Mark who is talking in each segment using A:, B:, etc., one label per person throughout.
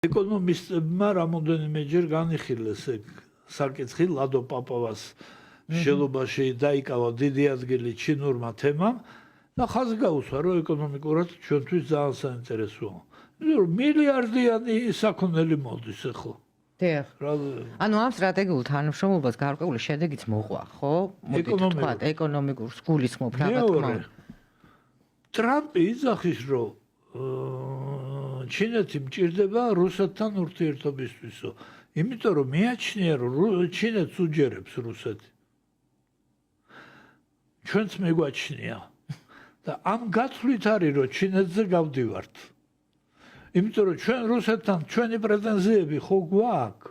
A: ეკონომისტებმა რამოდენიმეჯერ განიხილეს ეგ საკითხი ლადო პაპავას შელობაში დაიკავა დიდი ადგილი ჩინურმა თემამ და ხაზი გაუსვა რომ ეკონომიკურად ჩვენთვის ძალიან საინტერესოა. მილიარდიანი საქონელი მოდის ახლა.
B: დიახ. ანუ ამ სტრატეგიულ თანამშრომლობას გარკვეული შედეგიც მოყვა, ხო? მოდით ვთქვათ, ეკონომიკურ სგულისხმობ რა თქმა უნდა.
A: ტრამპი იძახის რომ ჩინეთი მჭირდება რუსეთთან ურთიერთობისთვისო. იმიტომ რომ მიაჩნია რომ ჩინეთს უჯერებს რუსეთი. ჩვენც მეგვაჩნია. და ამ გაცვლით არის რომ ჩინეთზე გავდივართ. იმიტომ რომ ჩვენ რუსეთთან ჩვენი პრეტენზიები ხო გვაქვს.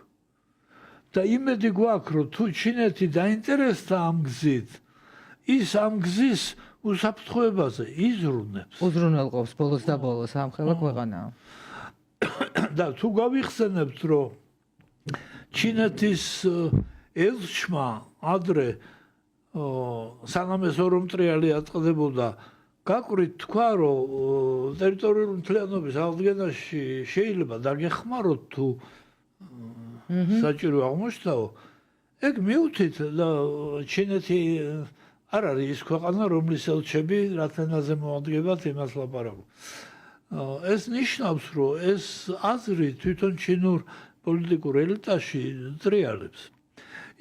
A: და იმედი გვაქვს რომ თუ ჩინეთი დაინტერესდა ამ გზით, ის ამ გზის უსაფრთხოებაზე იზრუნებს.
B: უზრუნველყოფს ბოლოს და ბოლოს ამხელა ქვეყანა.
A: და თუ გავიხსენებთ რომ ჩინეთის ელჩმა ადრე სანამ ეს ორმტრიალი ატყდებოდა გაკვირით თქვა რომ ტერიტორიული მთლიანობის აღდგენაში შეიძლება დაგეხმაროთ თუ საჭირო აღმოჩნდაო ეგ მიუთით და ჩინეთი არ არის ის ქვეყანა რომლის ელჩები რათენაზე მოადგებათ იმას ლაპარაკობ. ეს ნიშნავს რომ ეს აზრი თვითონ ჩინურ პოლიტიკურ ელიტაში ტრიალებს.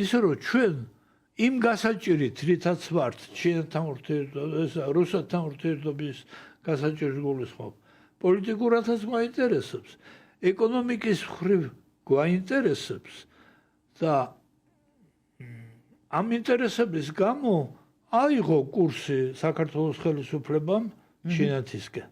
A: ისე რომ ჩვენ იმ გასაჭირით რითაც ვართ ჩინეთთან ურთიერთობის რუსეთთან ურთიერთობის გასაჭირს გულისხმობ პოლიტიკურადაც გვაინტერესებს ეკონომიკის მხრივ გვაინტერესებს და ამ ინტერესების გამო აიღო კურსი საქართველოს ხელისუფლებამ ჩინეთისკენ